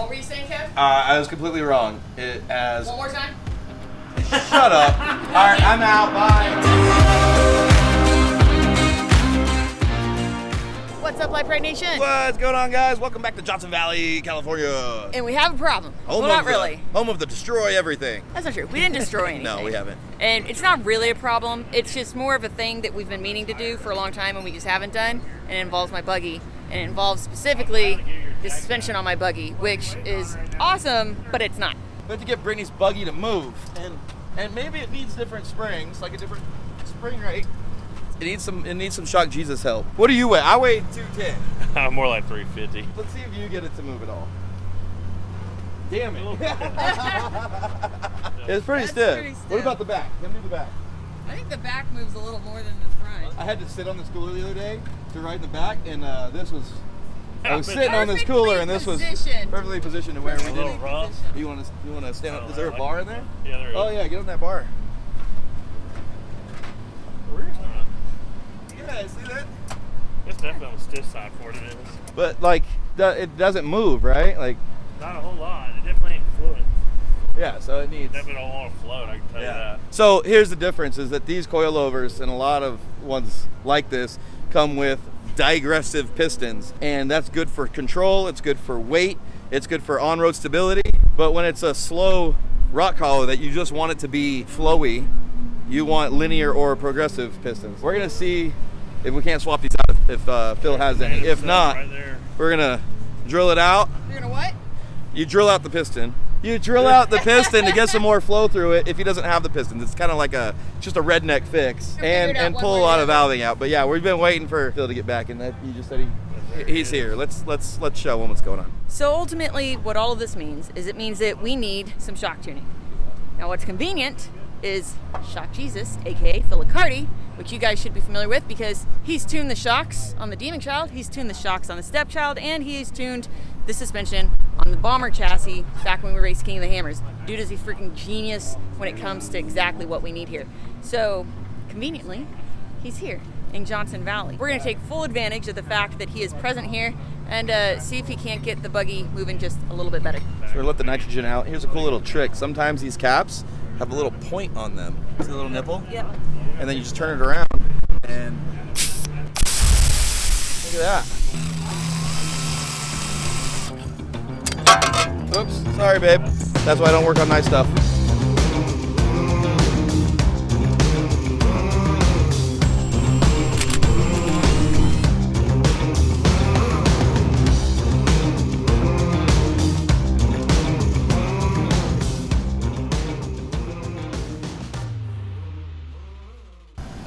what were you saying, Kev? I was completely wrong. It as. One more time. Shut up. All right, I'm out. Bye. What's up, Brite Nation? What's going on, guys? Welcome back to Johnson Valley, California. And we have a problem. Home well, not really. Home of the destroy everything. That's not true. We didn't destroy anything. No, we haven't. And it's not really a problem. It's just more of a thing that we've been meaning to do for a long time and we just haven't done. And it involves my buggy. And it involves specifically the suspension on my buggy, which is awesome, but it's not. We have to get Brittany's buggy to move. And maybe it needs different springs, like a different spring rate. It needs some Shock Jesus help. What do you weigh? I weigh 210. More like 350. Let's see if you get it to move at all. Damn it. It's pretty stiff. What about the back? Let me do the back. I think the back moves a little more than the front. I had to sit on this cooler the other day to ride in the back, and I was sitting on this cooler, and this was perfectly positioned to where we didn't. Rough. You want to stand up? Is there a bar in there? Yeah, there is. Oh yeah, get on that bar. Where's not? Yeah, see that? It's definitely on the stiff side for what it is. But like, it doesn't move, right? Like, Not a whole lot. It definitely ain't fluid. yeah. So it needs. Definitely don't want to float, I can tell you that. So here's the difference: is that these coilovers and a lot of ones like this come with digressive pistons, and that's good for control. It's good for weight. It's good for on-road stability. But when it's a slow rock collar that you just want it to be flowy, you want linear or progressive pistons. We're gonna see if we can't swap these out if Phil has any. If not, right there. we're gonna drill it out. You're gonna what? You drill out the piston. You drill out the piston to get some more flow through it if he doesn't have the pistons. It's kind of like just a redneck fix and pull a lot of valving out. But yeah, we've been waiting for Phil to get back, and that you just said he's here. Let's show him what's going on. So ultimately, what all of this means is it means that we need some shock tuning. Now, what's convenient is Shock Jesus, aka Phil Accardi, which you guys should be familiar with because he's tuned the shocks on the Demon Child, he's tuned the shocks on the Stepchild, and he's tuned the suspension on the Bomber chassis back when we raced King of the Hammers. Dude is a freaking genius when it comes to exactly what we need here. So, conveniently, he's here in Johnson Valley. We're gonna take full advantage of the fact that he is present here and see if he can't get the buggy moving just a little bit better. So we're gonna let the nitrogen out. Here's a cool little trick. Sometimes these caps have a little point on them. See the little nipple? Yep. And then you just turn it around and look at that. Oops, sorry babe. That's why I don't work on nice stuff.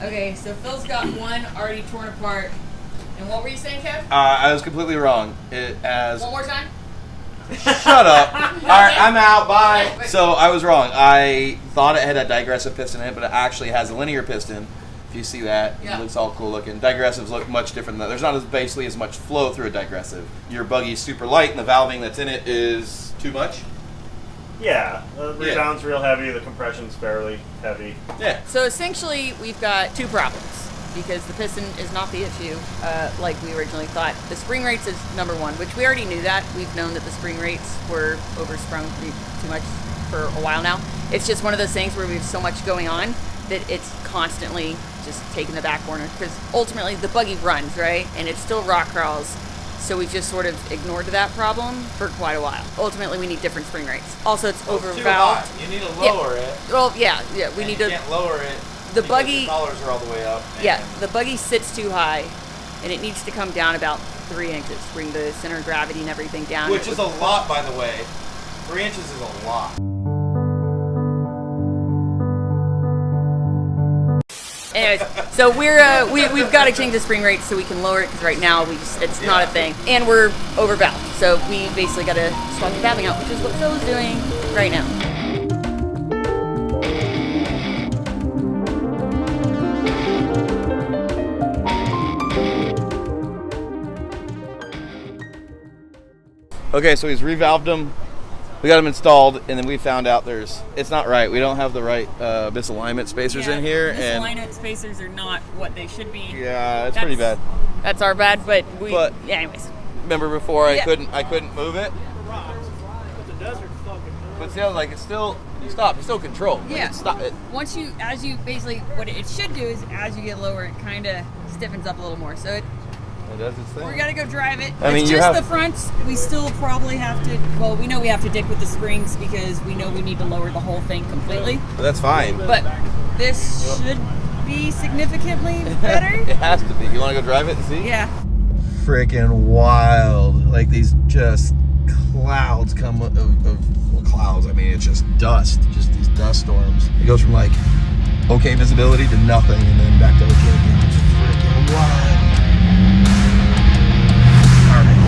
Okay, so Phil's got one already torn apart. And what were you saying, Kev? I was completely wrong. One more time. Shut up. All right, I'm out. Bye. So I was wrong. I thought it had a digressive piston in it, but it actually has a linear piston. If you see that, yeah. It looks all cool looking. Digressives look much different. There's not basically as much flow through a digressive. Your buggy's super light, and the valving that's in it is too much. Yeah, the rebound's real heavy, the compression's fairly heavy. Yeah. So essentially, we've got two problems because the piston is not the issue like we originally thought. The spring rates is number one, which we already knew that. We've known that the spring rates were oversprung too much for a while now. It's just one of those things where we have so much going on that it's constantly just taking the back burner because ultimately the buggy runs, right? And it still rock crawls. So we've just sort of ignored that problem for quite a while. Ultimately, we need different spring rates. Also, it's over-valved. You need to lower it. Well, yeah, we need to. You can't lower it. The buggy. The collars are all the way up. Yeah, the buggy sits too high, and it needs to come down about 3 inches, bring the center of gravity and everything down. Which is a lot, by the way. 3 inches is a lot. Anyways, so we've got to change the spring rate so we can lower it because right now it's not a thing, and we're over valved. So we basically got to swap the valving out, which is what Phil is doing right now. Okay, so he's revalved them. We got them installed, and then we found out it's not right. We don't have the right misalignment spacers in here. Misalignment spacers are not what they should be. Yeah, it's pretty bad. That's our bad, but anyways. Remember before I couldn't move it? desert's fucking hard. But still, like, it's still, you stop, it's still controlled. Like, Yeah. it's stop, Once you, as you basically, what it should do is as you get lower, it kind of stiffens up a little more. So it does its thing. we're gonna go drive it. I mean, it's you just have- the fronts. We still probably have to. Well, we know we have to dick with the springs because we know we need to lower the whole thing completely. But that's fine. But this should be significantly better. It has to be. You want to go drive it and see? Yeah. Freaking wild. Like these just clouds come of well, clouds. I mean, it's just dust. Just these dust storms. It goes from like okay visibility to nothing and then back to okay again. It's freaking wild. All right.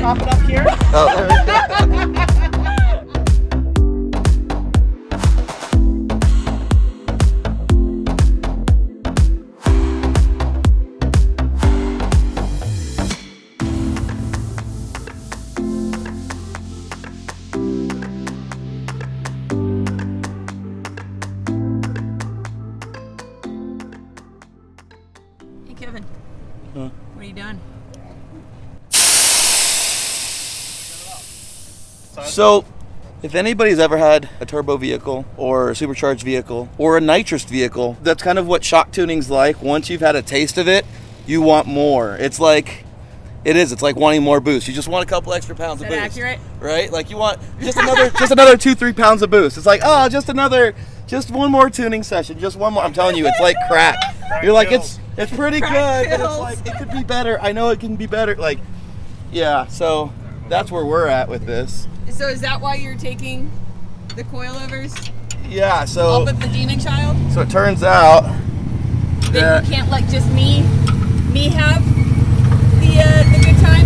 Pop it up here. Hey, Kevin. Huh? What are you doing? So, if anybody's ever had a turbo vehicle or a supercharged vehicle or a nitrous vehicle, that's kind of what shock tuning's like. Once you've had a taste of it, you want more. It's like, it's like wanting more boost. You just want a couple extra pounds of Is that boost. accurate? Right? Like you want just another 2-3 pounds of boost. It's like, oh, just one more tuning session, just one more. I'm telling you, it's like crack. You're like, it's pretty good, Crack but it's pills. like, it could be better. I know it can be better. Like, yeah, so that's where we're at with this. So is that why you're taking the coilovers Yeah, so off of the Demon Child? so it turns out Then that you can't let just me have the good time.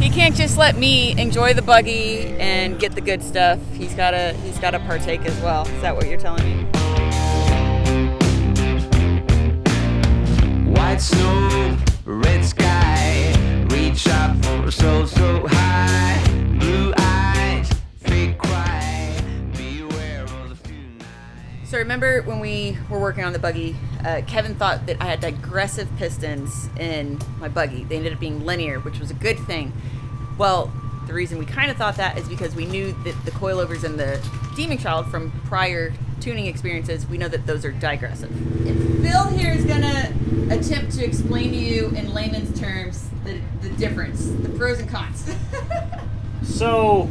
He can't just let me enjoy the buggy and get the good stuff. He's gotta partake as well. Is that what you're telling me? White snow, red sky, reach up for so high, blue eyes, fake cry, beware of the few nights. So remember when we were working on the buggy, Kevin thought that I had digressive pistons in my buggy. They ended up being linear, which was a good thing. Well, the reason we kind of thought that is because we knew that the coilovers in the Demon Child from prior tuning experiences, we know that those are digressive. And Phil here is gonna attempt to explain to you in layman's terms the difference, the pros and cons. So,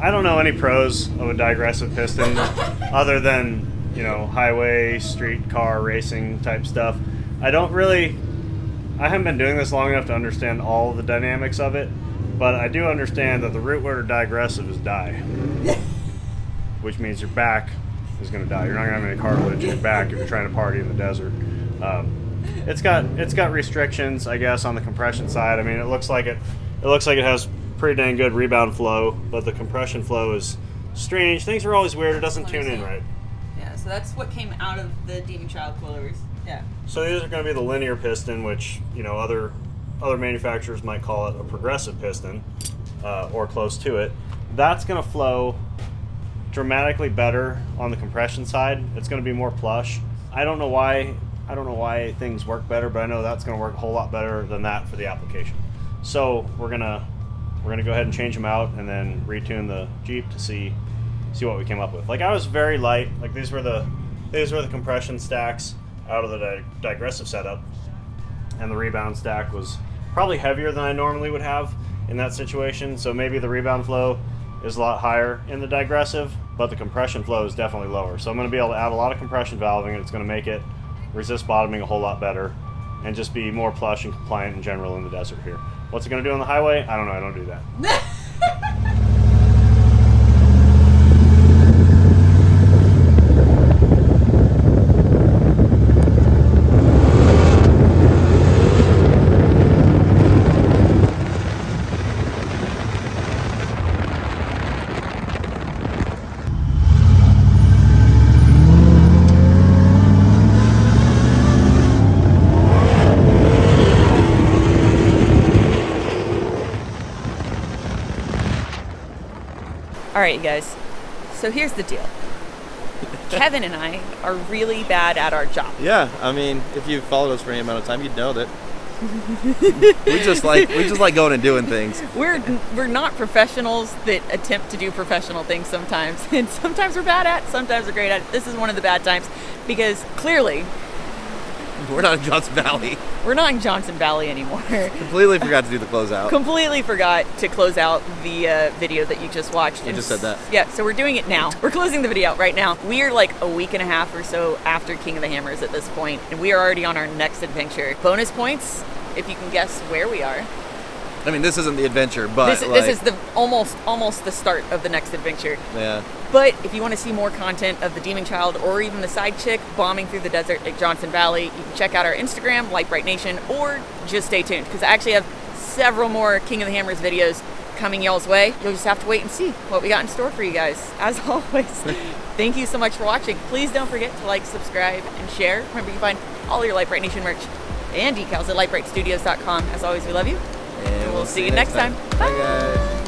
I don't know any pros of a digressive piston other than, highway, street car racing type stuff. I haven't been doing this long enough to understand all the dynamics of it, but I do understand that the root word of digressive is die, which means your back is going to die. You're not going to have any cartilage in your back if you're trying to party in the desert. It's got restrictions, I guess, on the compression side. I mean, it looks like it has pretty dang good rebound flow, but the compression flow is strange. Things are always weird. It doesn't tune in right. Yeah, so that's what came out of the Demon Child coilovers. Yeah. So these are going to be the linear piston, which other manufacturers might call it a progressive piston, or close to it. That's going to flow dramatically better on the compression side. It's going to be more plush. I don't know why things work better, but I know that's going to work a whole lot better than that for the application. So we're gonna go ahead and change them out and then retune the Jeep to see what we came up with. Like, I was very light. Like, these were the compression stacks out of the digressive setup, and the rebound stack was probably heavier than I normally would have in that situation. So maybe the rebound flow is a lot higher in the digressive, but the compression flow is definitely lower. So I'm going to be able to add a lot of compression valving, and it's going to make it resist bottoming a whole lot better and just be more plush and compliant in general in the desert here. What's it going to do on the highway? I don't know. I don't do that. All right, you guys. So here's the deal. Kevin and I are really bad at our job. Yeah, I mean, if you've followed us for any amount of time, you'd know that we just like going and doing things. We're not professionals that attempt to do professional things sometimes. And sometimes we're bad at, sometimes we're great at it. This is one of the bad times because clearly We're not in Johnson Valley. we're not in Johnson Valley anymore. Completely forgot to do the closeout. Completely forgot to close out the video that you just watched. You just said that. Yeah, so we're doing it now. We're closing the video out right now. We are like a week and a half or so after King of the Hammers at this point, and we are already on our next adventure. Bonus points if you can guess where we are. I mean, this isn't the adventure, but This is the almost the start of the next adventure. yeah. But if you want to see more content of the Demon Child or even the side chick bombing through the desert at Johnson Valley, you can check out our Instagram, Lite Brite Nation, or just stay tuned because I actually have several more King of the Hammers videos coming y'all's way. You'll just have to wait and see what we got in store for you guys. As always, thank you so much for watching. Please don't forget to like, subscribe, and share. Remember, you can find all your Lite Brite Nation merch and decals at litebritstudios.com. As always, we love you. And we'll see you next time. Bye, guys.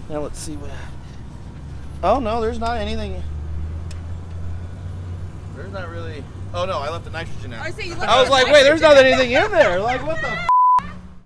Now let's see what. Oh no, there's not anything. There's not really. Oh no, I left the nitrogen out. I see you I was like, wait, there's not anything in there. Like, what the?